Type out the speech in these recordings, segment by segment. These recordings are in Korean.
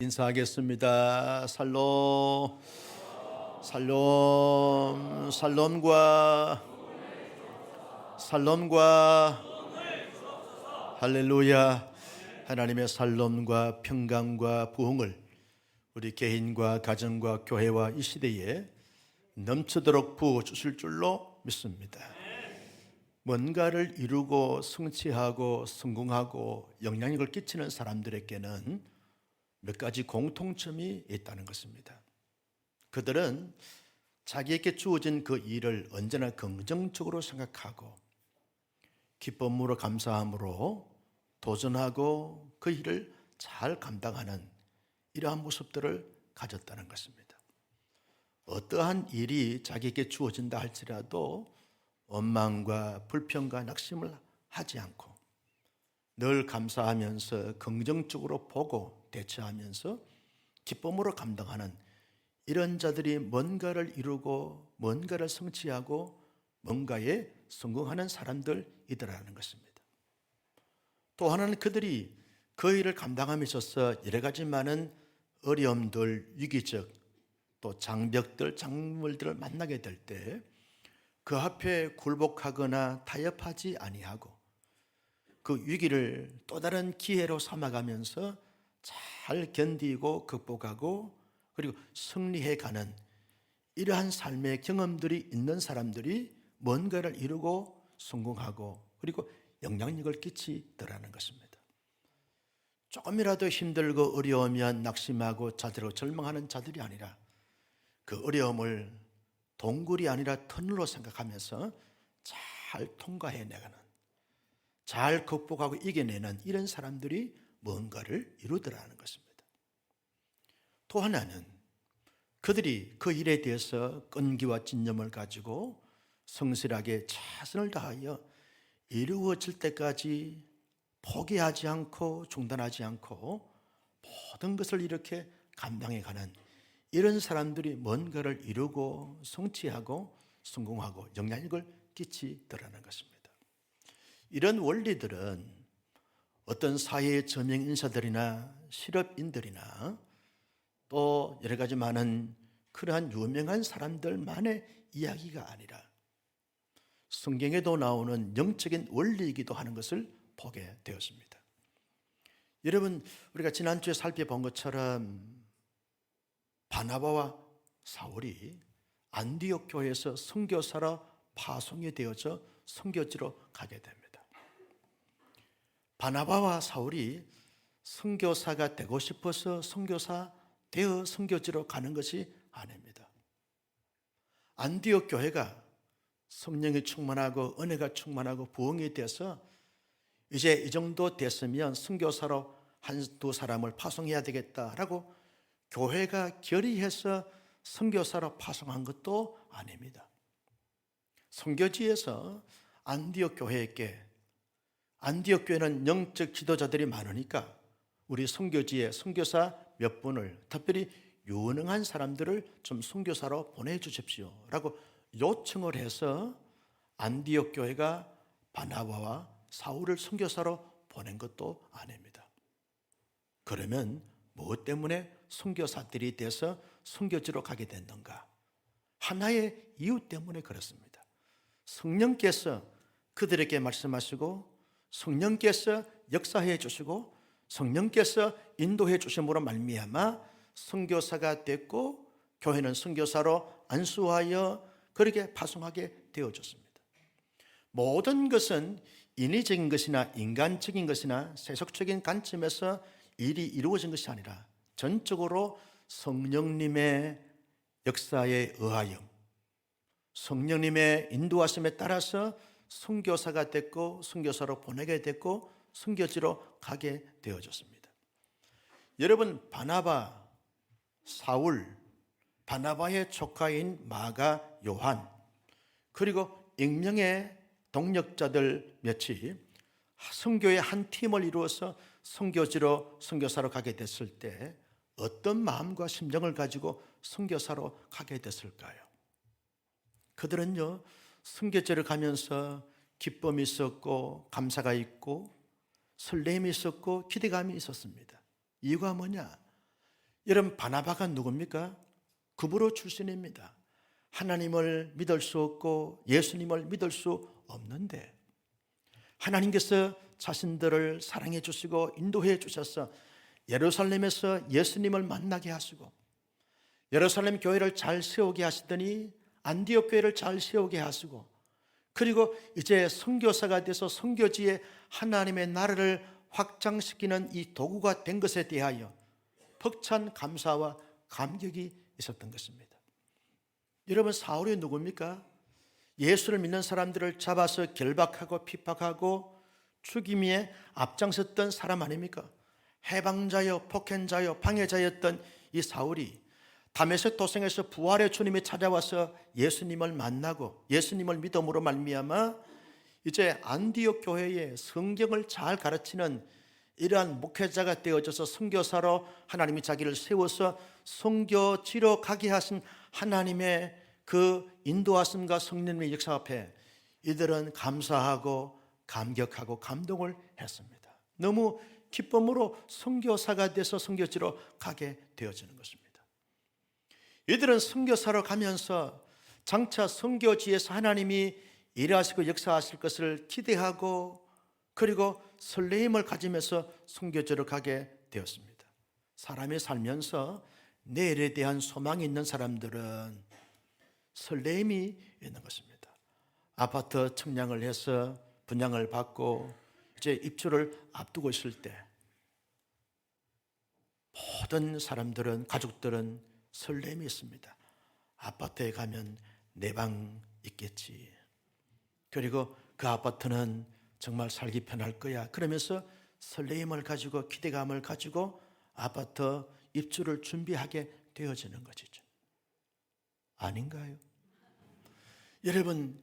인사하겠습니다. 살롬, 살롬, 살롬과 할렐루야. 하나님의 살롬과 평강과 부흥을 우리 개인과 가정과 교회와 이 시대에 넘치도록 부어 주실 줄로 믿습니다. 뭔가를 이루고 성취하고 성공하고 영향력을 끼치는 사람들에게는 몇 가지 공통점이 있다는 것입니다. 그들은 자기에게 주어진 그 일을 언제나 긍정적으로 생각하고 기쁨으로 감사함으로 도전하고 그 일을 잘 감당하는 이러한 모습들을 가졌다는 것입니다. 어떠한 일이 자기에게 주어진다 할지라도 원망과 불평과 낙심을 하지 않고 늘 감사하면서 긍정적으로 보고 대처하면서 기쁨으로 감당하는 이런 자들이 뭔가를 이루고 뭔가를 성취하고 뭔가에 성공하는 사람들이더라는 것입니다. 또 하나는 그들이 그 일을 감당함에 있어서 여러 가지 많은 어려움들, 위기적 또 장벽들, 장물들을 만나게 될 때 그 앞에 굴복하거나 타협하지 아니하고 그 위기를 또 다른 기회로 삼아가면서 잘 견디고 극복하고 그리고 승리해가는 이러한 삶의 경험들이 있는 사람들이 뭔가를 이루고 성공하고 그리고 영향력을 끼치더라는 것입니다. 조금이라도 힘들고 어려우면 낙심하고 자들하고 절망하는 자들이 아니라 그 어려움을 동굴이 아니라 터널로 생각하면서 잘 통과해내가는, 잘 극복하고 이겨내는 이런 사람들이 뭔가를 이루더라는 것입니다. 또 하나는 그들이 그 일에 대해서 끈기와 진념을 가지고 성실하게 최선을 다하여 이루어질 때까지 포기하지 않고 중단하지 않고 모든 것을 이렇게 감당해가는 이런 사람들이 뭔가를 이루고 성취하고 성공하고 영향력을 끼치더라는 것입니다. 이런 원리들은 어떤 사회의 저명 인사들이나 실업인들이나 또 여러 가지 많은 그러한 유명한 사람들만의 이야기가 아니라 성경에도 나오는 영적인 원리이기도 하는 것을 보게 되었습니다. 여러분, 우리가 지난주에 살펴본 것처럼 바나바와 사울이 안디옥 교회에서 선교사로 파송이 되어져 선교지로 가게 됩니다. 바나바와 사울이 선교사가 되고 싶어서 선교사 되어 선교지로 가는 것이 아닙니다. 안디옥 교회가 성령이 충만하고 은혜가 충만하고 부흥이 돼서 이제 이 정도 됐으면 선교사로 한두 사람을 파송해야 되겠다라고 교회가 결의해서 선교사로 파송한 것도 아닙니다. 선교지에서 안디옥 교회에게 안디옥 교회는 영적 지도자들이 많으니까 우리 선교지에 선교사 몇 분을 특별히 유능한 사람들을 좀 선교사로 보내주십시오 라고 요청을 해서 안디옥 교회가 바나바와 사울을 선교사로 보낸 것도 아닙니다. 그러면 무엇 때문에 선교사들이 돼서 선교지로 가게 됐는가? 하나의 이유 때문에 그렇습니다. 성령께서 그들에게 말씀하시고 성령께서 역사해 주시고 성령께서 인도해 주심으로 말미암아 선교사가 됐고 교회는 선교사로 안수하여 그렇게 파송하게 되어졌습니다. 모든 것은 인위적인 것이나 인간적인 것이나 세속적인 관점에서 일이 이루어진 것이 아니라 전적으로 성령님의 역사에 의하여 성령님의 인도하심에 따라서 선교사가 됐고 선교사로 보내게 됐고 선교지로 가게 되어졌습니다. 여러분, 바나바, 사울, 바나바의 조카인 마가, 요한 그리고 익명의 동력자들 몇이 선교의 한 팀을 이루어서 선교지로 선교사로 가게 됐을 때 어떤 마음과 심정을 가지고 선교사로 가게 됐을까요? 그들은요, 선교지를 가면서 기쁨이 있었고 감사가 있고 설렘이 있었고 기대감이 있었습니다. 이유가 뭐냐? 여러분, 바나바가 누굽니까? 구브로 출신입니다. 하나님을 믿을 수 없고 예수님을 믿을 수 없는데 하나님께서 자신들을 사랑해 주시고 인도해 주셔서 예루살렘에서 예수님을 만나게 하시고 예루살렘 교회를 잘 세우게 하시더니 안디옥 교회를 잘 세우게 하시고 그리고 이제 선교사가 돼서 선교지에 하나님의 나라를 확장시키는 이 도구가 된 것에 대하여 벅찬 감사와 감격이 있었던 것입니다. 여러분, 사울이 누굽니까? 예수를 믿는 사람들을 잡아서 결박하고 핍박하고 죽임에 앞장섰던 사람 아닙니까? 해방자여 폭행자여 방해자였던 이 사울이 다메섹 도성에서 부활의 주님이 찾아와서 예수님을 만나고 예수님을 믿음으로 말미암아 이제 안디옥 교회에 성경을 잘 가르치는 이러한 목회자가 되어져서 선교사로 하나님이 자기를 세워서 선교지로 가게 하신 하나님의 그 인도하심과 성령의 역사 앞에 이들은 감사하고 감격하고 감동을 했습니다. 너무 기쁨으로 선교사가 돼서 선교지로 가게 되어지는 것입니다. 이들은 선교사로 가면서 장차 선교지에서 하나님이 일하시고 역사하실 것을 기대하고 그리고 설레임을 가지면서 선교지로 가게 되었습니다. 사람이 살면서 내일에 대한 소망이 있는 사람들은 설레임이 있는 것입니다. 아파트 청량을 해서 분양을 받고 이제 입주를 앞두고 있을 때 모든 사람들은 가족들은 설렘이 있습니다. 아파트에 가면 내 방 있겠지. 그리고 그 아파트는 정말 살기 편할 거야. 그러면서 설레임을 가지고 기대감을 가지고 아파트 입주를 준비하게 되어지는 것이죠. 아닌가요? 여러분,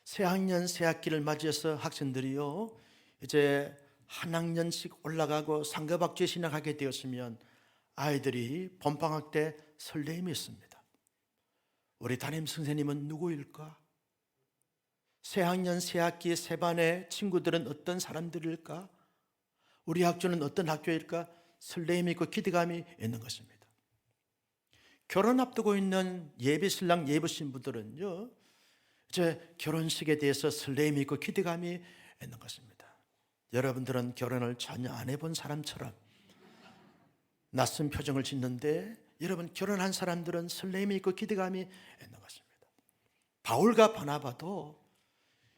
새학년 새학기를 맞이해서 학생들이요 이제 한 학년씩 올라가고 상급학교에 진학하게 되었으면 아이들이 봄방학 때 설렘이 있습니다. 우리 담임 선생님은 누구일까? 새학년 새학기 새반의 친구들은 어떤 사람들일까? 우리 학교는 어떤 학교일까? 설렘이 있고 기대감이 있는 것입니다. 결혼 앞두고 있는 예비신랑 예비신부들은요 이제 결혼식에 대해서 설렘이 있고 기대감이 있는 것입니다. 여러분들은 결혼을 전혀 안 해본 사람처럼 낯선 표정을 짓는데 여러분, 결혼한 사람들은 설렘이 있고 기대감이 있는 것입니다. 바울과 바나바도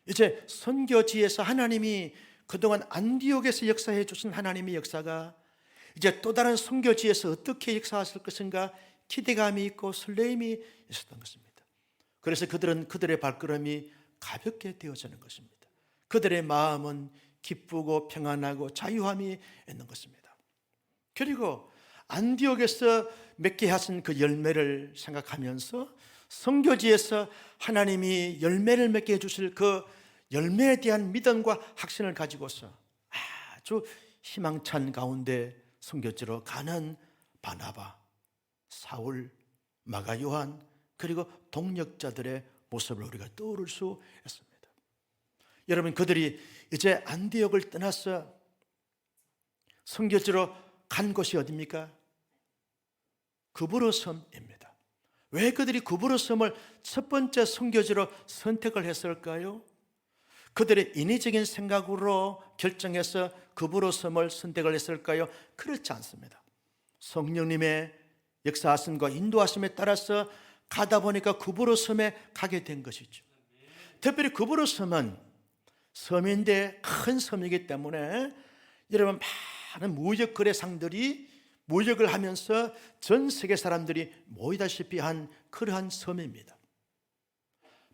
이제 선교지에서 하나님이 그동안 안디옥에서 역사해 주신 하나님의 역사가 이제 또 다른 선교지에서 어떻게 역사하실 것인가 기대감이 있고 설렘이 있었던 것입니다. 그래서 그들은 그들의 발걸음이 가볍게 되어지는 것입니다. 그들의 마음은 기쁘고 평안하고 자유함이 있는 것입니다. 그리고 안디옥에서 맺게 하신 그 열매를 생각하면서 선교지에서 하나님이 열매를 맺게 해주실 그 열매에 대한 믿음과 확신을 가지고서 아주 희망찬 가운데 선교지로 가는 바나바, 사울, 마가 요한 그리고 동역자들의 모습을 우리가 떠오를 수 있습니다. 여러분, 그들이 이제 안디옥을 떠나서 선교지로 간 곳이 어디입니까? 구브로 섬입니다. 왜 그들이 구브로 섬을 첫 번째 선교지로 선택을 했을까요? 그들의 인위적인 생각으로 결정해서 구브로 섬을 선택을 했을까요? 그렇지 않습니다. 성령님의 역사하심과 인도하심에 따라서 가다 보니까 구브로 섬에 가게 된 것이죠. 특별히 구브로 섬은 섬인데 큰 섬이기 때문에 여러분 많은 무역 거래상들이 무역을 하면서 전 세계 사람들이 모이다시피 한 그러한 섬입니다.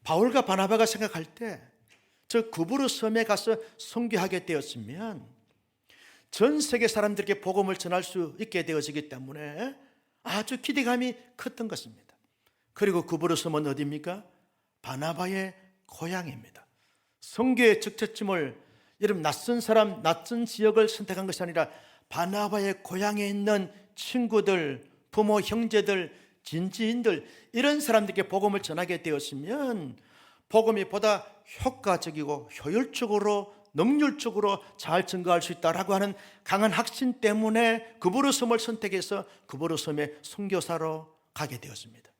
바울과 바나바가 생각할 때 저 구브로 섬에 가서 선교하게 되었으면 전 세계 사람들에게 복음을 전할 수 있게 되어지기 때문에 아주 기대감이 컸던 것입니다. 그리고 구브로 섬은 어디입니까? 바나바의 고향입니다. 선교의 적처점을 여러분 낯선 사람, 낯선 지역을 선택한 것이 아니라 바나바의 고향에 있는 친구들, 부모, 형제들, 진지인들 이런 사람들에게 복음을 전하게 되었으면 복음이 보다 효과적이고 효율적으로 능률적으로 잘 증거할 수 있다라고 하는 강한 확신 때문에 그보르섬을 선택해서 그보르섬의 선교사로 가게 되었습니다.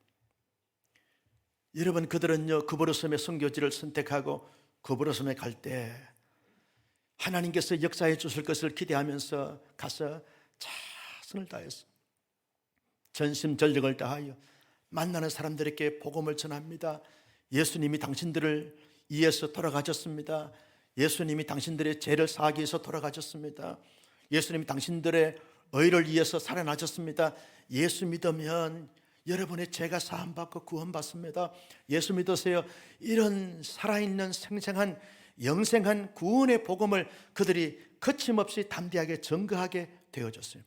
여러분, 그들은요 그보르섬의 선교지를 선택하고 그보르섬에 갈 때 하나님께서 역사해 주실 것을 기대하면서 가서 최선을 다해서 전심전력을 다하여 만나는 사람들에게 복음을 전합니다. 예수님이 당신들을 위해서 돌아가셨습니다. 예수님이 당신들의 죄를 사하기 위해서 돌아가셨습니다. 예수님이 당신들의 의를 위해서 살아나셨습니다. 예수 믿으면 여러분의 죄가 사함받고 구원받습니다. 예수 믿으세요. 이런 살아있는 생생한 영생한 구원의 복음을 그들이 거침없이 담대하게 증거하게 되어졌어요.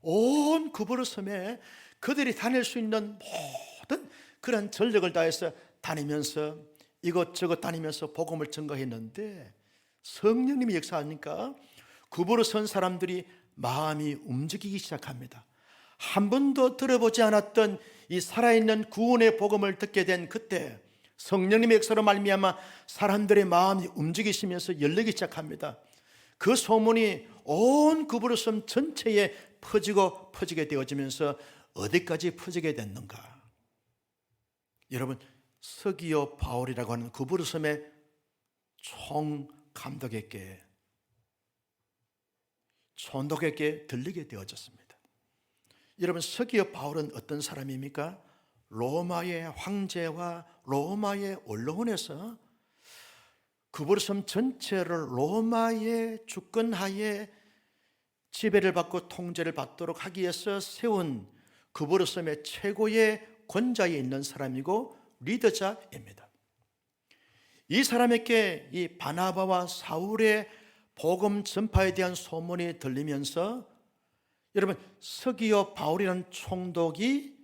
온 그보르섬에 그들이 다닐 수 있는 모든 그런 전력을 다해서 다니면서 이것저것 다니면서 복음을 증거했는데 성령님이 역사하니까 그보르섬 사람들이 마음이 움직이기 시작합니다. 한 번도 들어보지 않았던 이 살아있는 구원의 복음을 듣게 된 그때 성령님의 역사로 말미암아 사람들의 마음이 움직이시면서 열리기 시작합니다. 그 소문이 온 그보르섬 전체에 퍼지게 되어지면서 어디까지 퍼지게 됐는가? 여러분, 서기오 바울이라고 하는 그보르섬의 총감독에게 총독에게 들리게 되어졌습니다. 여러분, 서기오 바울은 어떤 사람입니까? 로마의 황제와 로마의 언론에서 그보르섬 전체를 로마의 주권하에 지배를 받고 통제를 받도록 하기 위해서 세운 그보르섬의 최고의 권자에 있는 사람이고 리더자입니다. 이 사람에게 이 바나바와 사울의 복음 전파에 대한 소문이 들리면서 여러분, 서기오 바울이라는 총독이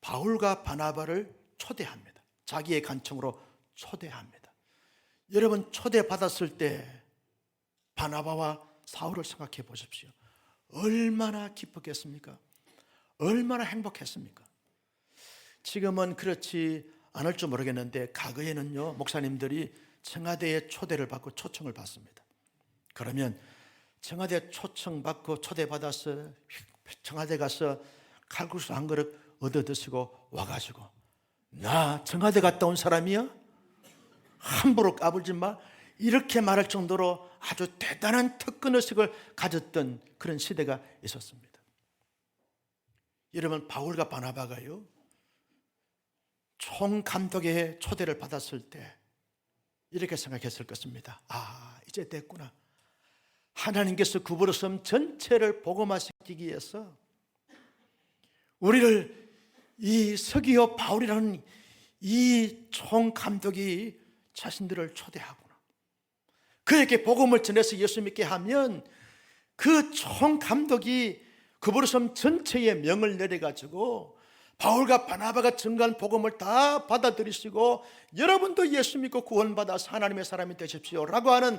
바울과 바나바를 초대합니다. 자기의 간청으로 초대합니다. 여러분, 초대받았을 때 바나바와 사울을 생각해 보십시오. 얼마나 기뻤겠습니까? 얼마나 행복했습니까? 지금은 그렇지 않을 줄 모르겠는데 과거에는요 목사님들이 청와대에 초대를 받고 초청을 받습니다. 그러면 청와대 초청 받고 초대받아서 청와대 가서 칼국수 한 그릇 얻어 드시고 와가지고 나 청와대 갔다 온 사람이야? 함부로 까불지 마, 이렇게 말할 정도로 아주 대단한 특권의식을 가졌던 그런 시대가 있었습니다. 여러분, 바울과 바나바가요 총감독의 초대를 받았을 때 이렇게 생각했을 것입니다. 아, 이제 됐구나. 하나님께서 그보르섬 전체를 복음화시키기 위해서 우리를 이 서기오 바울이라는 이 총감독이 자신들을 초대하구나. 그에게 복음을 전해서 예수 믿게 하면 그 총감독이 그보르섬 전체에 명을 내려가지고 바울과 바나바가 증거한 복음을 다 받아들이시고 여러분도 예수 믿고 구원받아서 하나님의 사람이 되십시오 라고 하는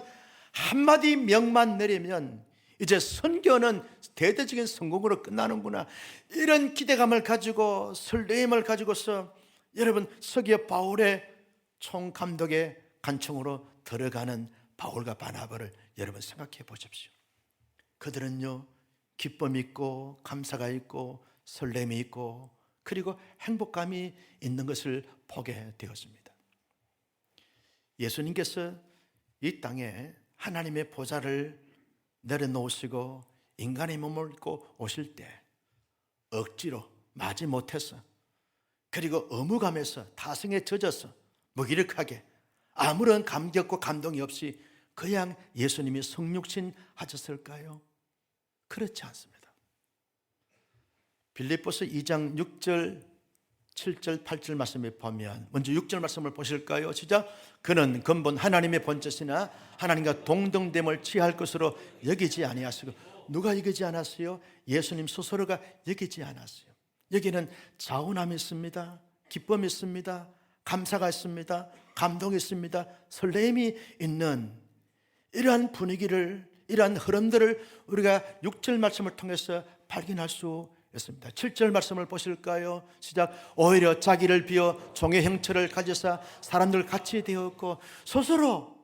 한마디 명만 내리면 이제 선교는 대대적인 성공으로 끝나는구나, 이런 기대감을 가지고 설레임을 가지고서 여러분 서기오 바울의 총감독의 간청으로 들어가는 바울과 바나바를 여러분 생각해 보십시오. 그들은요 기쁨이 있고 감사가 있고 설렘이 있고 그리고 행복감이 있는 것을 보게 되었습니다. 예수님께서 이 땅에 하나님의 보좌를 내려놓으시고 인간의 몸을 입고 오실 때 억지로 마지 못해서 그리고 의무감에서 타성에 젖어서 무기력하게 아무런 감격과 감동이 없이 그냥 예수님이 성육신 하셨을까요? 그렇지 않습니다. 빌립보서 2장 6절 7절 8절 말씀에 보면 먼저 6절 말씀을 보실까요? 시작. 그는 근본 하나님의 본체시나 하나님과 동등됨을 취할 것으로 여기지 아니하시고. 누가 여기지 않았어요? 예수님 스스로가 여기지 않았어요. 여기는 자원함이 있습니다. 기쁨이 있습니다. 감사가 있습니다. 감동이 있습니다. 설렘이 있는 이러한 분위기를, 이러한 흐름들을 우리가 6절 말씀을 통해서 발견할 수 있습니다. 7절 말씀을 보실까요? 시작. 오히려 자기를 비워 종의 형체를 가지사 사람들 같이 되었고, 스스로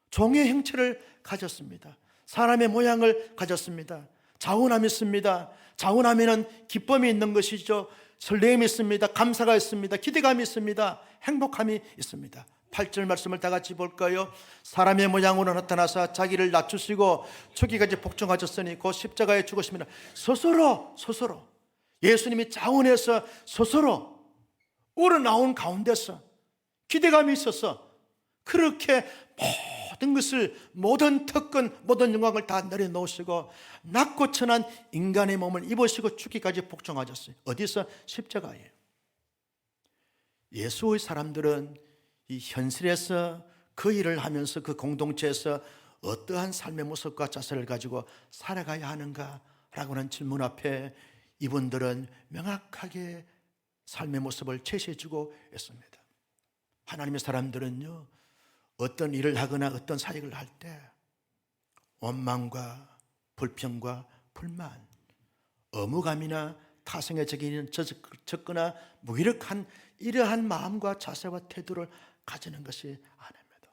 종의 형체를 가졌습니다. 사람의 모양을 가졌습니다. 자원함이 있습니다. 자원함에는 기쁨이 있는 것이죠. 설렘이 있습니다. 감사가 있습니다. 기대감이 있습니다. 행복함이 있습니다. 8절 말씀을 다 같이 볼까요? 사람의 모양으로 나타나서 자기를 낮추시고 죽기까지 복종하셨으니 곧 십자가에 죽으십니다. 스스로 예수님이 자원해서 스스로 우러나온 가운데서 기대감이 있어서 그렇게 모든 것을, 모든 특권, 모든 영광을 다 내려놓으시고 낮고 천한 인간의 몸을 입으시고 죽기까지 복종하셨어요. 어디서? 십자가예요. 예수의 사람들은 이 현실에서 그 일을 하면서 그 공동체에서 어떠한 삶의 모습과 자세를 가지고 살아가야 하는가라고 하는 질문 앞에 이분들은 명확하게 삶의 모습을 제시해주고 있습니다. 하나님의 사람들은요, 어떤 일을 하거나 어떤 사역을 할 때 원망과 불평과 불만, 의무감이나 타성에 적거나 무기력한 이러한 마음과 자세와 태도를 가지는 것이 아닙니다.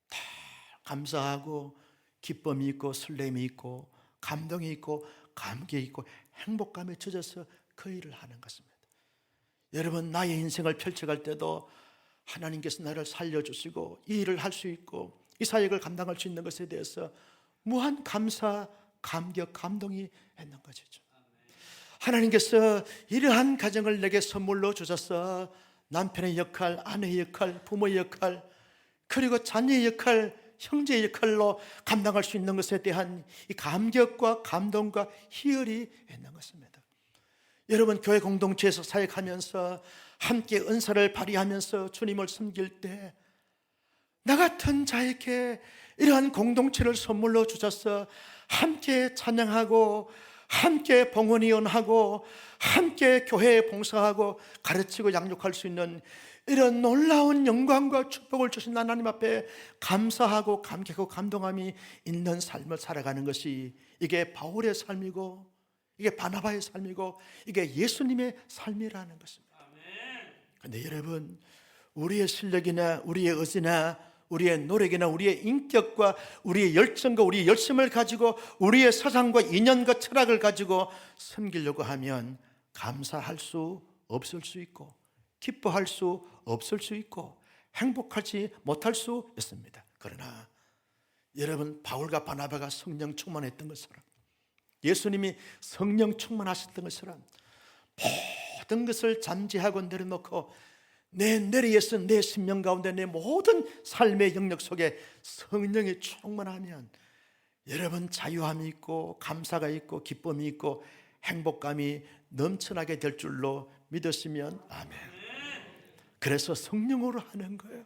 다 감사하고 기쁨이 있고 설렘이 있고 감동이 있고 감격이 있고 행복감에 젖어서 그 일을 하는 것입니다. 여러분, 나의 인생을 펼쳐갈 때도 하나님께서 나를 살려주시고 이 일을 할 수 있고 이 사역을 감당할 수 있는 것에 대해서 무한 감사, 감격, 감동이 있는 것이죠. 하나님께서 이러한 가정을 내게 선물로 주셔서 남편의 역할, 아내의 역할, 부모의 역할, 그리고 자녀의 역할, 형제의 역할로 감당할 수 있는 것에 대한 이 감격과 감동과 희열이 있는 것입니다. 여러분, 교회 공동체에서 사역하면서 함께 은사를 발휘하면서 주님을 섬길 때 나 같은 자에게 이러한 공동체를 선물로 주셔서 함께 찬양하고 함께 봉헌위원하고 함께 교회에 봉사하고 가르치고 양육할 수 있는 이런 놀라운 영광과 축복을 주신 하나님 앞에 감사하고 감격하고 감동함이 있는 삶을 살아가는 것이, 이게 바울의 삶이고 이게 바나바의 삶이고 이게 예수님의 삶이라는 것입니다. 그런데 여러분, 우리의 실력이나 우리의 의지나 우리의 노력이나 우리의 인격과 우리의 열정과 우리의 열심을 가지고 우리의 사상과 인연과 철학을 가지고 섬기려고 하면 감사할 수 없을 수 있고 기뻐할 수 없을 수 있고 행복하지 못할 수 있습니다. 그러나 여러분, 바울과 바나바가 성령 충만했던 것처럼, 예수님이 성령 충만하셨던 것처럼 모든 것을 잠재하고 내려놓고 내 내리에서 내 심령 가운데 내 모든 삶의 영역 속에 성령이 충만하면 여러분, 자유함이 있고 감사가 있고 기쁨이 있고 행복감이 넘쳐나게 될 줄로 믿으시면 아멘. 그래서 성령으로 하는 거예요.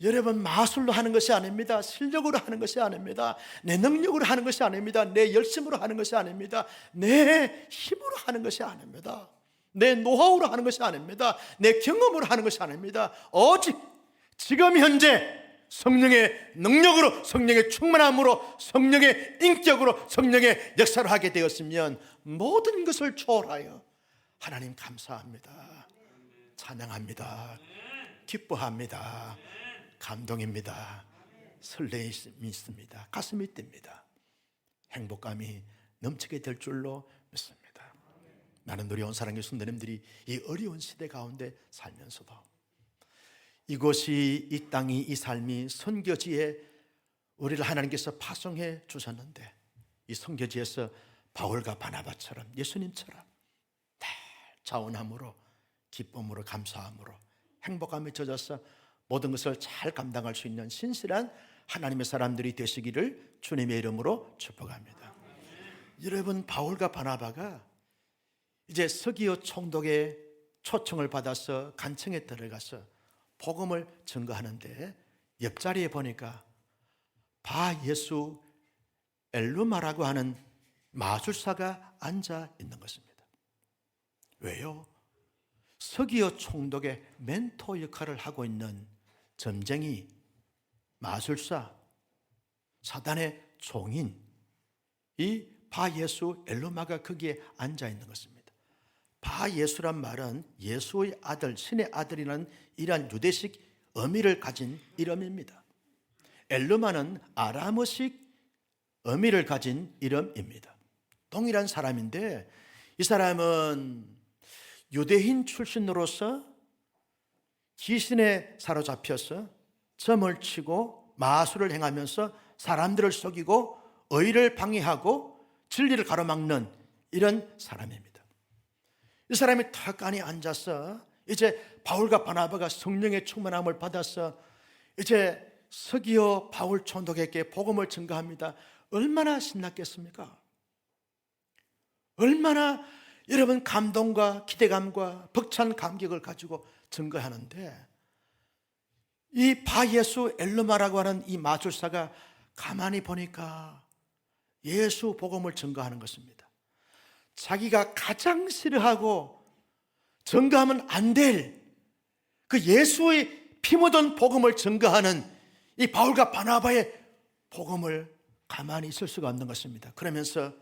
여러분, 마술로 하는 것이 아닙니다. 실력으로 하는 것이 아닙니다. 내 능력으로 하는 것이 아닙니다. 내 열심으로 하는 것이 아닙니다. 내 힘으로 하는 것이 아닙니다. 내 노하우로 하는 것이 아닙니다. 내 경험으로 하는 것이 아닙니다. 오직 지금 현재 성령의 능력으로, 성령의 충만함으로, 성령의 인격으로, 성령의 역사로 하게 되었으면 모든 것을 초월하여 하나님 감사합니다, 찬양합니다, 기뻐합니다, 감동입니다, 설렘이 있습니다, 가슴이 뜁니다, 행복감이 넘치게 될 줄로 믿습니다. 나는 우리 온 사랑의 성도님들이 이 어려운 시대 가운데 살면서도 이곳이, 이 땅이, 이 삶이 선교지에 우리를 하나님께서 파송해 주셨는데 이 선교지에서 바울과 바나바처럼 예수님처럼 다 자원함으로 기쁨으로 감사함으로 행복함에 젖어서 모든 것을 잘 감당할 수 있는 신실한 하나님의 사람들이 되시기를 주님의 이름으로 축복합니다. 여러분, 바울과 바나바가 이제 서기오 총독의 초청을 받아서 간청에 들어가서 복음을 증거하는데 옆자리에 보니까 바예수 엘루마라고 하는 마술사가 앉아 있는 것입니다. 왜요? 서기오 총독의 멘토 역할을 하고 있는 점쟁이, 마술사, 사단의 종인 이 바예수 엘루마가 거기에 앉아 있는 것입니다. 바예수란 말은 예수의 아들, 신의 아들이라는 이러한 유대식 의미를 가진 이름입니다. 엘르마는 아람어식 의미를 가진 이름입니다. 동일한 사람인데 이 사람은 유대인 출신으로서 귀신에 사로잡혀서 점을 치고 마술을 행하면서 사람들을 속이고 의를 방해하고 진리를 가로막는 이런 사람입니다. 이 사람이 탁하니 앉아서 이제 바울과 바나바가 성령의 충만함을 받아서 이제 서기오 바울 총독에게 복음을 전가합니다. 얼마나 신났겠습니까? 얼마나 여러분 감동과 기대감과 벅찬 감격을 가지고 전가하는데 이 바예수 엘르마라고 하는 이 마술사가 가만히 보니까 예수 복음을 전가하는 것입니다. 자기가 가장 싫어하고 전가하면 안 될 그 예수의 피 묻은 복음을 전가하는 이 바울과 바나바의 복음을 가만히 있을 수가 없는 것입니다. 그러면서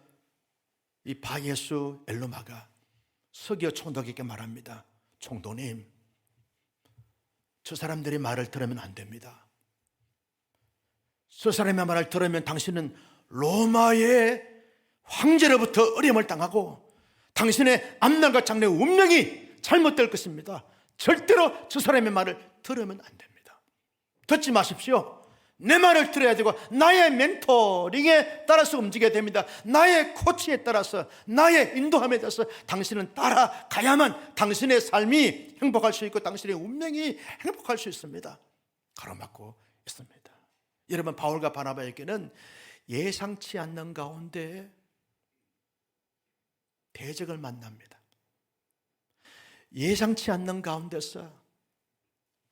이 바예수 엘르마가 서기오 총독에게 말합니다. 총독님, 저 사람들이 말을 들으면 안 됩니다. 저 사람의 말을 들으면 당신은 로마의 황제로부터 어려움을 당하고 당신의 앞날과 장래의 운명이 잘못될 것입니다. 절대로 저 사람의 말을 들으면 안 됩니다. 듣지 마십시오. 내 말을 들어야 되고 나의 멘토링에 따라서 움직여야 됩니다. 나의 코치에 따라서 나의 인도함에 따라서 당신은 따라가야만 당신의 삶이 행복할 수 있고 당신의 운명이 행복할 수 있습니다. 가로막고 있습니다. 여러분, 바울과 바나바에게는 예상치 않는 가운데 대적을 만납니다. 예상치 않는 가운데서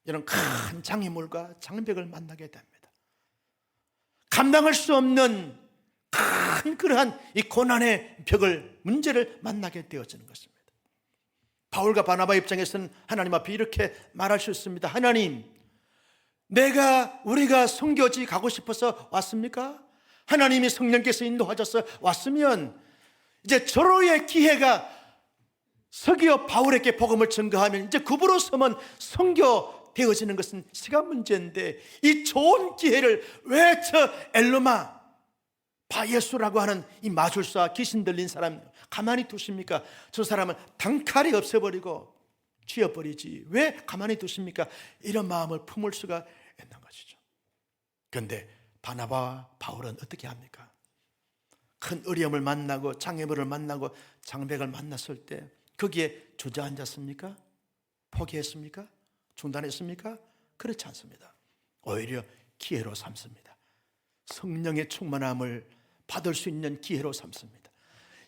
이런 큰 장애물과 장벽을 만나게 됩니다. 감당할 수 없는 큰 그러한 이 고난의 벽을, 문제를 만나게 되어지는 것입니다. 바울과 바나바 입장에서는 하나님 앞에 이렇게 말할 수 있습니다. 하나님, 우리가 선교지 가고 싶어서 왔습니까? 하나님이 성령께서 인도하셔서 왔으면 이제 절호의 기회가 서기오 바울에게 복음을 전가하면 이제 급으로 서면 선교되어지는 것은 시간 문제인데 이 좋은 기회를 왜 저 엘르마 바예수라고 하는 이 마술사, 귀신 들린 사람 가만히 두십니까? 저 사람은 단칼에 없애버리고 쥐어버리지 왜 가만히 두십니까? 이런 마음을 품을 수가 있는 것이죠. 그런데 바나바와 바울은 어떻게 합니까? 큰 어려움을 만나고 장애물을 만나고 장벽을 만났을 때 거기에 주저앉았습니까? 포기했습니까? 중단했습니까? 그렇지 않습니다. 오히려 기회로 삼습니다. 성령의 충만함을 받을 수 있는 기회로 삼습니다.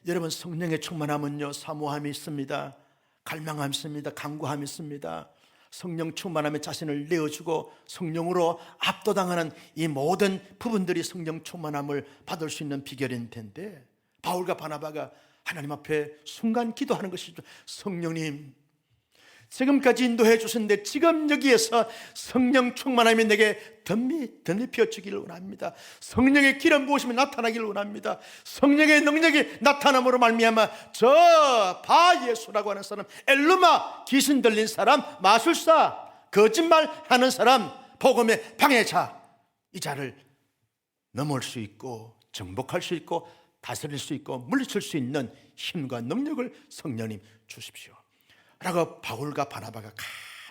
여러분, 성령의 충만함은요, 사모함이 있습니다. 갈망함이 있습니다. 간구함이 있습니다. 성령 충만함에 자신을 내어주고 성령으로 압도당하는 이 모든 부분들이 성령 충만함을 받을 수 있는 비결인 텐데 바울과 바나바가 하나님 앞에 순간 기도하는 것이죠. 성령님, 지금까지 인도해 주셨는데 지금 여기에서 성령 충만함이 내게 덧입혀 주기를 원합니다. 성령의 기름 부으심이 나타나기를 원합니다. 성령의 능력이 나타남으로 말미암아 저 바예수라고 하는 사람, 엘르마 귀신 들린 사람, 마술사, 거짓말하는 사람, 복음의 방해자, 이 자를 넘을 수 있고 정복할 수 있고 다스릴 수 있고 물리칠 수 있는 힘과 능력을 성령님 주십시오 라고 바울과 바나바가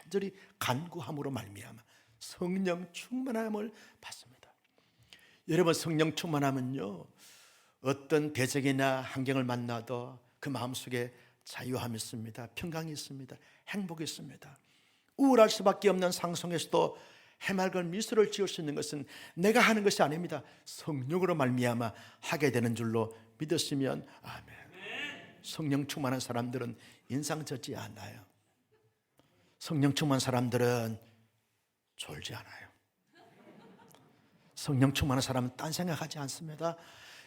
간절히 간구함으로 말미암아 성령 충만함을 받습니다. 여러분, 성령 충만함은요, 어떤 대적이나 환경을 만나도 그 마음속에 자유함이 있습니다. 평강이 있습니다. 행복이 있습니다. 우울할 수밖에 없는 상황에서도 해맑은 미소를 지을 수 있는 것은 내가 하는 것이 아닙니다. 성령으로 말미암아 하게 되는 줄로 믿었으면 아멘. 성령 충만한 사람들은 인상 젖지 않아요. 성령 충만한 사람들은 졸지 않아요. 성령 충만한 사람은 딴 생각하지 않습니다.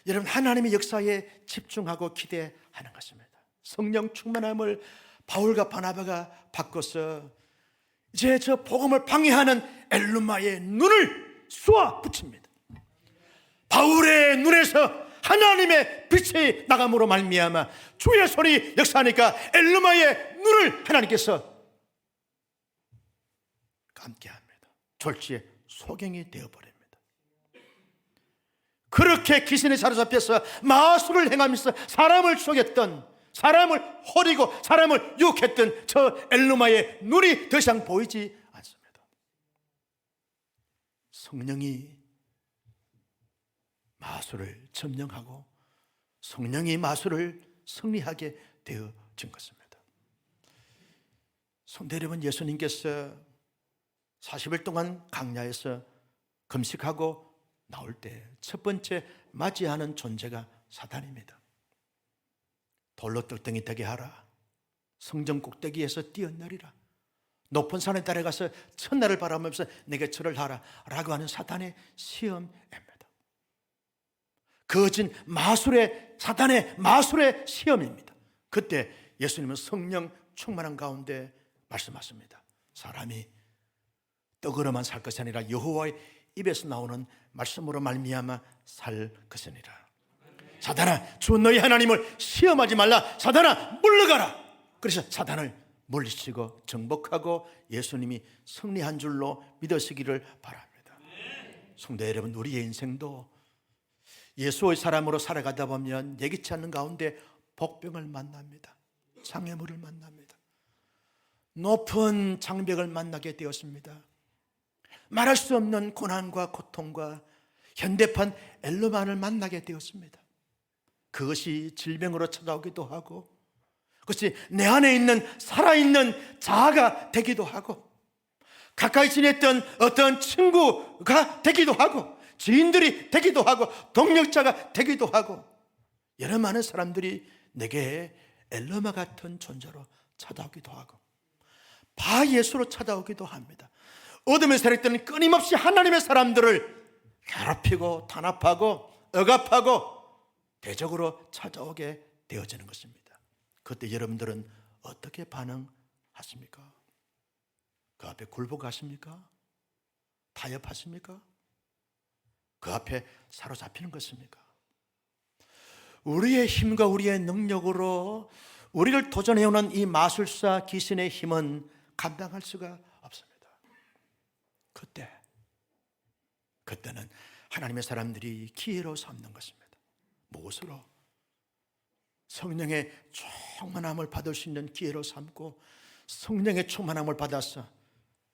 여러분, 하나님의 역사에 집중하고 기대하는 것입니다. 성령 충만함을 바울과 바나바가 바꿔서 이제 저 복음을 방해하는 엘르마의 눈을 쏘아 붙입니다. 바울의 눈에서 하나님의 빛이 나감으로 말미암아 주의 손이 역사하니까 엘르마의 눈을 하나님께서 감게 합니다. 졸지에 소경이 되어버립니다. 그렇게 귀신에 사로잡혀서 마술을 행하면서 사람을 속였던, 사람을 호리고 사람을 유혹했던 저 엘루마의 눈이 더 이상 보이지 않습니다. 성령이 마술을 점령하고 성령이 마술을 승리하게 되어진 것입니다. 성도 여러분, 예수님께서 40일 동안 광야에서 금식하고 나올 때 첫 번째 맞이하는 존재가 사단입니다. 돌로 뜰덩이 되게 하라, 성전 꼭대기에서 뛰어내리라, 높은 산에 따라가서 천날을 바라보면서 내게 절을 하라 라고 하는 사단의 시험입니다. 거진 마술의, 사단의 마술의 시험입니다. 그때 예수님은 성령 충만한 가운데 말씀하십니다. 사람이 떡으로만 살 것이 아니라 여호와의 입에서 나오는 말씀으로 말미암아 살 것이니라. 사단아, 주 너희 하나님을 시험하지 말라. 사단아, 물러가라. 그래서 사단을 물리치고 정복하고 예수님이 승리한 줄로 믿으시기를 바랍니다. 성도 여러분, 우리의 인생도 예수의 사람으로 살아가다 보면 예기치 않는 가운데 복병을 만납니다. 장애물을 만납니다. 높은 장벽을 만나게 되었습니다. 말할 수 없는 고난과 고통과 현대판 엘루마를 만나게 되었습니다. 그것이 질병으로 찾아오기도 하고, 그것이 내 안에 있는 살아있는 자아가 되기도 하고, 가까이 지냈던 어떤 친구가 되기도 하고, 지인들이 되기도 하고, 동력자가 되기도 하고, 여러 많은 사람들이 내게 엘루마 같은 존재로 찾아오기도 하고, 바예수로 찾아오기도 합니다. 어둠에 살았던 끊임없이 하나님의 사람들을 괴롭히고 탄압하고 억압하고 대적으로 찾아오게 되어지는 것입니다. 그때 여러분들은 어떻게 반응하십니까? 그 앞에 굴복하십니까? 타협하십니까? 그 앞에 사로잡히는 것입니까? 우리의 힘과 우리의 능력으로 우리를 도전해오는 이 마술사 귀신의 힘은 감당할 수가 없습니다. 그때는 하나님의 사람들이 기회로 삼는 것입니다. 무엇으로? 성령의 충만함을 받을 수 있는 기회로 삼고, 성령의 충만함을 받아서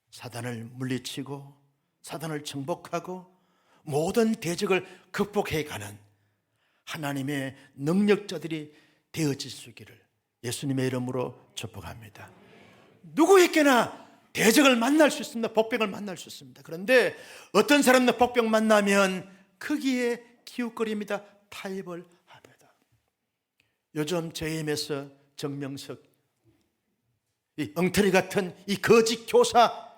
사단을 물리치고 사단을 정복하고 모든 대적을 극복해가는 하나님의 능력자들이 되어질 수 있기를 예수님의 이름으로 축복합니다. 누구에게나 대적을 만날 수 있습니다. 복병을 만날 수 있습니다. 그런데 어떤 사람은 복병 만나면 거기에 기웃거립니다. 타협을 합니다. 요즘 JMS 정명석, 이 엉터리 같은 이 거짓 교사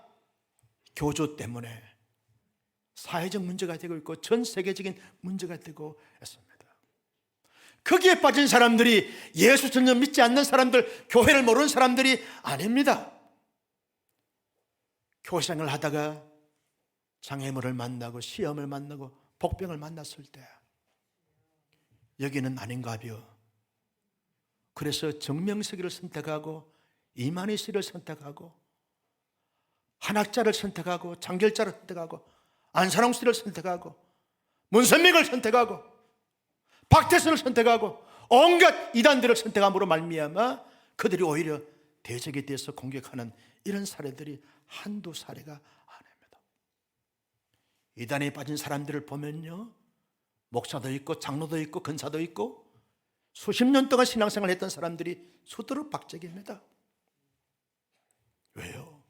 교주 때문에 사회적 문제가 되고 있고 전 세계적인 문제가 되고 있습니다. 거기에 빠진 사람들이 예수 전혀 믿지 않는 사람들, 교회를 모르는 사람들이 아닙니다. 교생을 하다가 장애물을 만나고 시험을 만나고 복병을 만났을 때 여기는 아닌가벼. 그래서 정명석이를 선택하고 이만희 씨를 선택하고 한학자를 선택하고 장결자를 선택하고 안산홍 씨를 선택하고 문선명을 선택하고 박태선을 선택하고 온갖 이단들을 선택함으로 말미암아 그들이 오히려 대적에 대해서 공격하는 이런 사례들이 한두 사례가 아닙니다. 이단에 빠진 사람들을 보면요, 목사도 있고 장로도 있고 근사도 있고 수십 년 동안 신앙생활을 했던 사람들이 수두룩 박제기입니다. 왜요?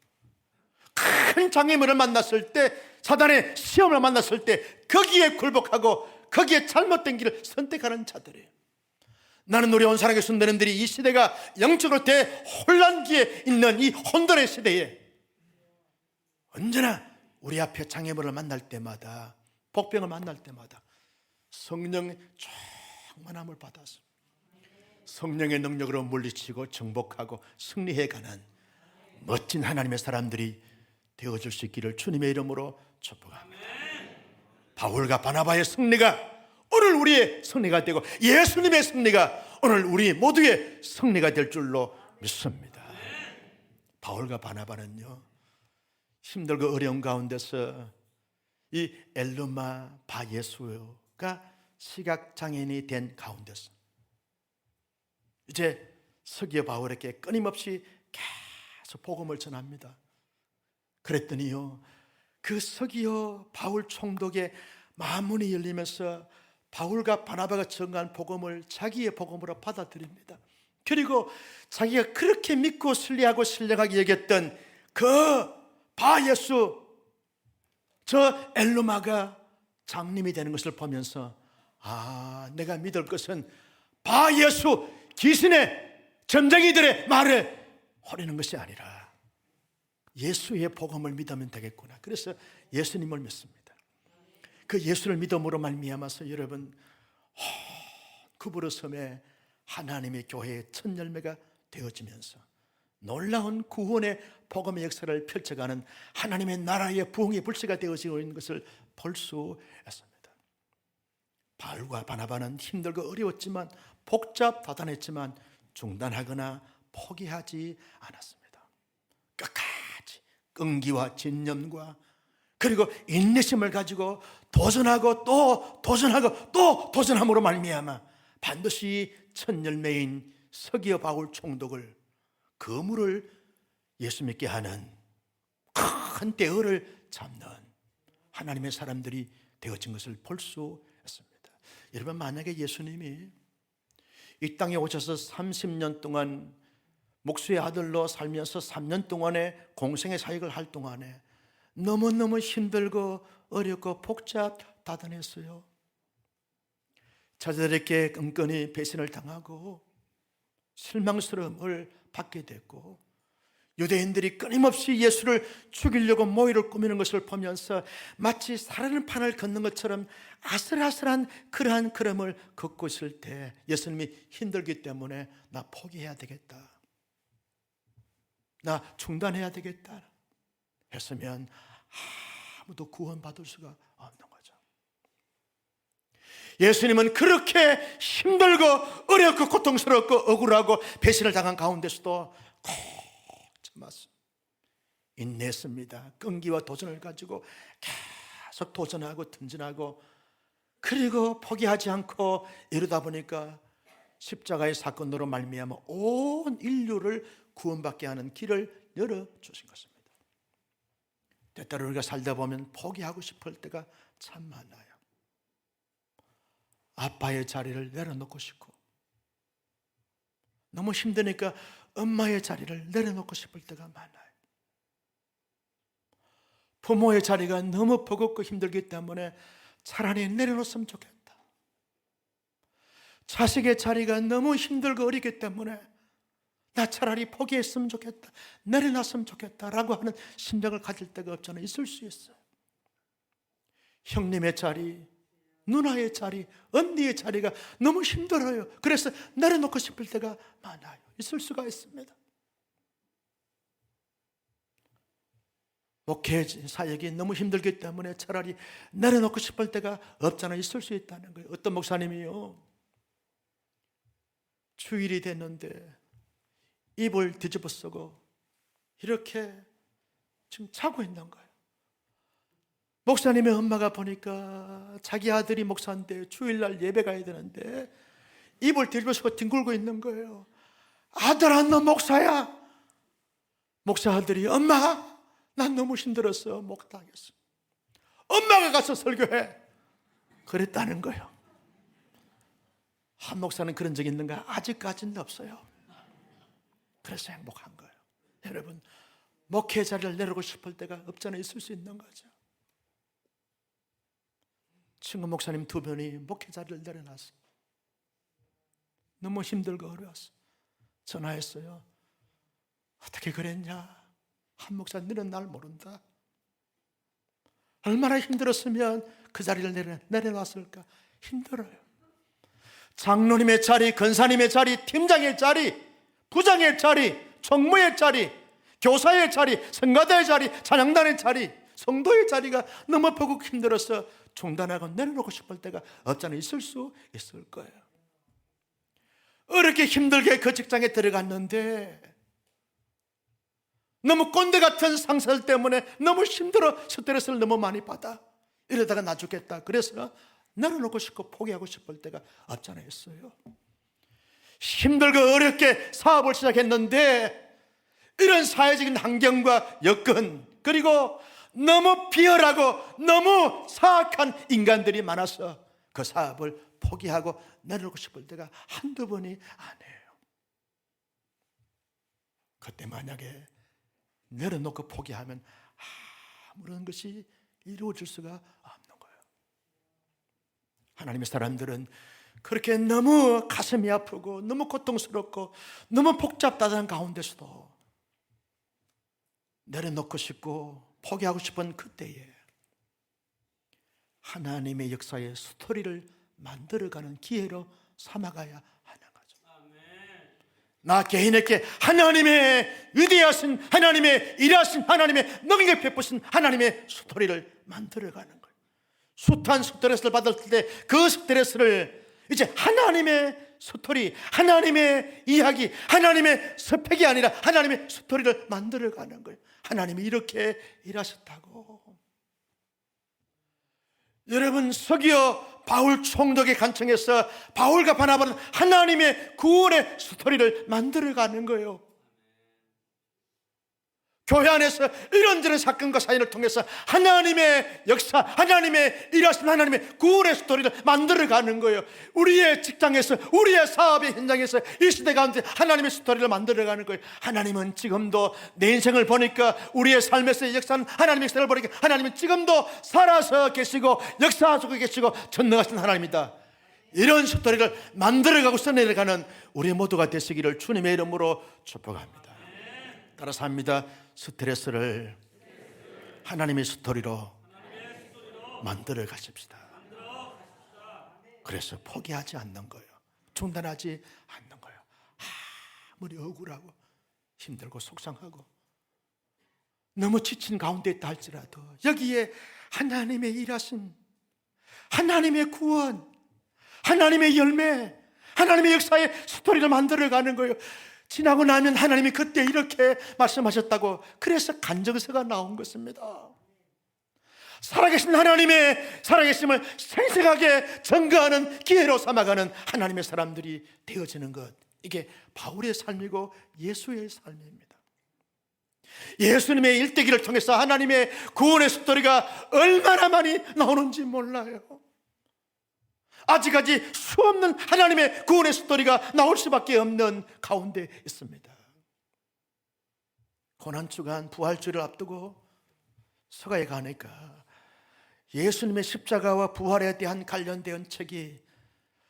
큰 장애물을 만났을 때, 사단의 시험을 만났을 때 거기에 굴복하고 거기에 잘못된 길을 선택하는 자들이에요. 나는 우리 온사랑의 순대님들이 이 시대가 영적으로 대혼란기에 있는 이 혼돈의 시대에 언제나 우리 앞에 장애물을 만날 때마다, 복병을 만날 때마다 성령의 충만함을 받아서 성령의 능력으로 물리치고 정복하고 승리해가는 멋진 하나님의 사람들이 되어줄 수 있기를 주님의 이름으로 축복합니다. 바울과 바나바의 승리가 오늘 우리의 승리가 되고 예수님의 승리가 오늘 우리 모두의 승리가 될 줄로 믿습니다. 바울과 바나바는요, 힘들고 어려운 가운데서 이 엘루마 바예수 시각장애인이 된 가운데서 이제 서기어 바울에게 끊임없이 계속 복음을 전합니다. 그랬더니요, 그 서기어 바울 총독의 마음문이 열리면서 바울과 바나바가 전한 복음을 자기의 복음으로 받아들입니다. 그리고 자기가 그렇게 믿고 신뢰하고 신령하게 여겼던 그 바예수, 저 엘루마가 장님이 되는 것을 보면서 내가 믿을 것은 바예수 귀신의 점쟁이들의 말을 호르는 것이 아니라 예수의 복음을 믿으면 되겠구나. 그래서 예수님을 믿습니다. 그 예수를 믿음으로 말미암아서 여러분, 그부르 섬에 하나님의 교회의 첫 열매가 되어지면서 놀라운 구원의 복음의 역사를 펼쳐가는 하나님의 나라의 부흥의 불씨가 되어지고 있는 것을 볼 수 있습니다. 바울과 바나바는 힘들고 어려웠지만, 복잡다단했지만 중단하거나 포기하지 않았습니다. 끝까지 끈기와 진념과 그리고 인내심을 가지고 도전하고 또 도전하고 또 도전함으로 말미암아 반드시 첫 열매인 서기어 바울 총독을, 거물을 예수 믿게 하는 큰 대어를 잡는 하나님의 사람들이 되어진 것을 볼 수 있습니다. 여러분, 만약에 예수님이 이 땅에 오셔서 30년 동안 목수의 아들로 살면서 3년 동안의 공생의 사역을 할 동안에 너무너무 힘들고 어렵고 복잡다단했어요. 자들에게 끈끈이 배신을 당하고 실망스러움을 받게 됐고, 유대인들이 끊임없이 예수를 죽이려고 모의를 꾸미는 것을 보면서 마치 살아있는 판을 걷는 것처럼 아슬아슬한 그러한 걸음을 걷고 있을 때 예수님이 힘들기 때문에 나 포기해야 되겠다, 나 중단해야 되겠다 했으면 아무도 구원받을 수가 없는 거죠. 예수님은 그렇게 힘들고 어렵고 고통스럽고 억울하고 배신을 당한 가운데서도 꼭 참았습니다. 인내했습니다. 끈기와 도전을 가지고 계속 도전하고 튼진하고, 그리고 포기하지 않고 이러다 보니까 십자가의 사건으로 말미암아 온 인류를 구원받게 하는 길을 열어주신 것입니다. 때때로 우리가 살다 보면 포기하고 싶을 때가 참 많아요. 아빠의 자리를 내려놓고 싶고, 너무 힘드니까 엄마의 자리를 내려놓고 싶을 때가 많아요. 부모의 자리가 너무 버겁고 힘들기 때문에 차라리 내려놓았으면 좋겠다. 자식의 자리가 너무 힘들고 어렵기 때문에 나 차라리 포기했으면 좋겠다, 내려놨으면 좋겠다라고 하는 심정을 가질 때가 없잖아요. 있을 수 있어요. 형님의 자리, 누나의 자리, 언니의 자리가 너무 힘들어요. 그래서 내려놓고 싶을 때가 많아요. 있을 수가 있습니다. 목회 사역이 너무 힘들기 때문에 차라리 내려놓고 싶을 때가 없잖아요. 있을 수 있다는 거예요. 어떤 목사님이요, 주일이 됐는데 입을 뒤집어 쓰고 이렇게 지금 자고 있는 거예요. 목사님의 엄마가 보니까 자기 아들이 목사인데 주일날 예배 가야 되는데 입을 뒤집어 쓰고 뒹굴고 있는 거예요. 아들아, 너 목사야? 목사 아들이, 엄마, 난 너무 힘들었어, 못하겠어. 엄마가 가서 설교해. 그랬다는 거예요. 한 목사는 그런 적 있는가? 아직까지는 없어요. 그래서 행복한 거예요. 여러분, 목회 자리를 내려고 싶을 때가 없잖아요. 있을 수 있는 거죠. 친구 목사님 두 분이 목회 자리를 내려놨어. 너무 힘들고 어려웠어. 전화했어요. 어떻게 그랬냐? 한 목사 너는 날 모른다. 얼마나 힘들었으면 그 자리를 내려놨을까? 힘들어요. 장로님의 자리, 권사님의 자리, 팀장의 자리, 부장의 자리, 총무의 자리, 교사의 자리, 성가대의 자리, 찬양단의 자리, 성도의 자리가 너무 보고 힘들어서 중단하고 내려놓고 싶을 때가 없잖아요. 있을 수 있을 거예요. 어렵게 힘들게 그 직장에 들어갔는데 너무 꼰대 같은 상사들 때문에 너무 힘들어 스트레스를 너무 많이 받아. 이러다가 나 죽겠다. 그래서 내려놓고 싶고 포기하고 싶을 때가 없잖아 했어요. 힘들고 어렵게 사업을 시작했는데 이런 사회적인 환경과 여건, 그리고 너무 비열하고 너무 사악한 인간들이 많아서 그 사업을 포기하고 내려놓고 싶을 때가 한두 번이 아니에요. 그때 만약에 내려놓고 포기하면 아무런 것이 이루어질 수가 없는 거예요. 하나님의 사람들은 그렇게 너무 가슴이 아프고 너무 고통스럽고 너무 복잡다단 가운데서도 내려놓고 싶고 포기하고 싶은 그때에 하나님의 역사의 스토리를 만들어가는 기회로 삼아가야 하는 거죠. 나 개인에게 하나님의 위대하신, 하나님의 일하신, 하나님의 능력 베푸신 하나님의 스토리를 만들어가는 거예요. 숱한 스트레스를 받을 때 그 스트레스를 이제 하나님의 스토리, 하나님의 이야기, 하나님의 스펙이 아니라 하나님의 스토리를 만들어가는 거예요. 하나님이 이렇게 일하셨다고. 여러분, 서기어 바울 총독의 간청에서 바울과 바나바는 하나님의 구원의 스토리를 만들어가는 거예요. 교회 안에서 이런저런 사건과 사연을 통해서 하나님의 역사, 하나님의 일하신 하나님의 구원의 스토리를 만들어가는 거예요. 우리의 직장에서, 우리의 사업의 현장에서 이 시대 가운데 하나님의 스토리를 만들어가는 거예요. 하나님은 지금도 내 인생을 보니까, 우리의 삶에서의 역사는 하나님의 역사를 보니까 하나님은 지금도 살아서 계시고 역사하시고 계시고 전능하신 하나님이다. 이런 스토리를 만들어가고 써내려가는 우리 모두가 되시기를 주님의 이름으로 축복합니다. 따라서 합니다. 스트레스를 하나님의 스토리로 만들어 가십시다. 그래서 포기하지 않는 거예요. 중단하지 않는 거예요. 아무리 억울하고 힘들고 속상하고 너무 지친 가운데 있다 할지라도 여기에 하나님의 일하심, 하나님의 구원, 하나님의 열매, 하나님의 역사의 스토리를 만들어가는 거예요. 지나고 나면 하나님이 그때 이렇게 말씀하셨다고, 그래서 간증서가 나온 것입니다. 살아계신 하나님의 살아계심을 생생하게 증거하는 기회로 삼아가는 하나님의 사람들이 되어지는 것, 이게 바울의 삶이고 예수의 삶입니다. 예수님의 일대기를 통해서 하나님의 구원의 스토리가 얼마나 많이 나오는지 몰라요. 아직까지 수없는 하나님의 구원의 스토리가 나올 수밖에 없는 가운데 있습니다. 고난주간 부활주를 앞두고 서가에 가니까 예수님의 십자가와 부활에 대한 관련된 책이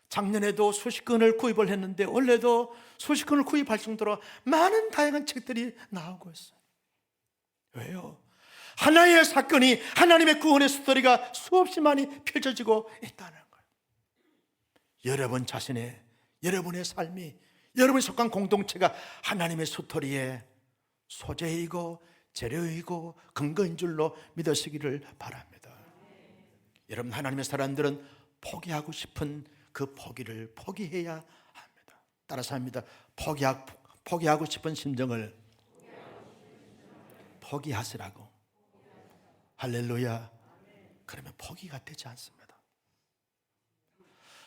작년에도 수십 권을 구입을 했는데 올해도 수십 권을 구입할 정도로 많은 다양한 책들이 나오고 있어요. 왜요? 하나의 사건이, 하나님의 구원의 스토리가 수없이 많이 펼쳐지고 있다는 거예요. 여러분 자신의, 여러분의 삶이, 여러분이 속한 공동체가 하나님의 스토리의 소재이고 재료이고 근거인 줄로 믿으시기를 바랍니다. 여러분, 하나님의 사람들은 포기하고 싶은 그 포기를 포기해야 합니다. 따라서 합니다. 포기하고 싶은 심정을 포기하시라고. 할렐루야. 그러면 포기가 되지 않습니다.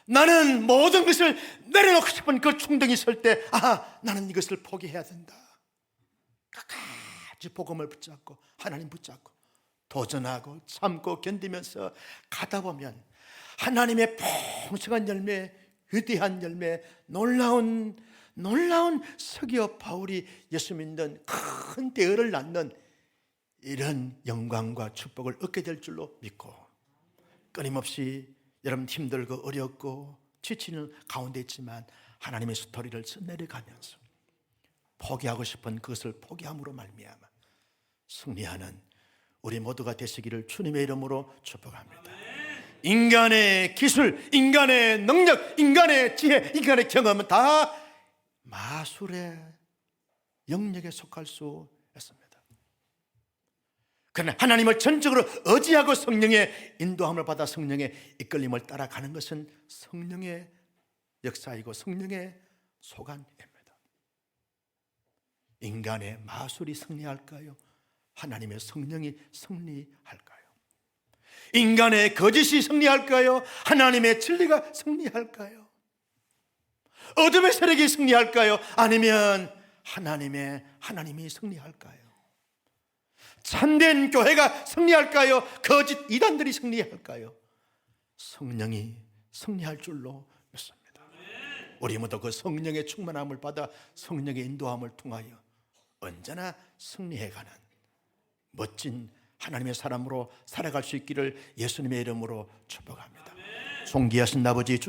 나는 모든 것을 내려놓고 싶은 그 충동이 있을 때, 나는 이것을 포기해야 된다. 끝까지 복음을 붙잡고 하나님 붙잡고 도전하고 참고 견디면서 가다 보면 하나님의 풍성한 열매, 위대한 열매, 놀라운 서기어 바울이 예수 믿는 큰 대열을 낳는 이런 영광과 축복을 얻게 될 줄로 믿고, 끊임없이 여러분 힘들고 어렵고 지치는 가운데 있지만 하나님의 스토리를 써내려가면서 포기하고 싶은 그것을 포기함으로 말미암아 승리하는 우리 모두가 되시기를 주님의 이름으로 축복합니다. 인간의 기술, 인간의 능력, 인간의 지혜, 인간의 경험은 다 마술의 영역에 속할 수 있습니다. 그러나 하나님을 전적으로 의지하고 성령의 인도함을 받아 성령의 이끌림을 따라가는 것은 성령의 역사이고 성령의 소관입니다. 인간의 마술이 승리할까요? 하나님의 성령이 승리할까요? 인간의 거짓이 승리할까요? 하나님의 진리가 승리할까요? 어둠의 세력이 승리할까요? 아니면 하나님이 승리할까요? 참된 교회가 승리할까요? 거짓 이단들이 승리할까요? 성령이 승리할 줄로 믿습니다. 우리 모두 그 성령의 충만함을 받아 성령의 인도함을 통하여 언제나 승리해가는 멋진 하나님의 사람으로 살아갈 수 있기를 예수님의 이름으로 축복합니다. 존귀하신 아버지, 주신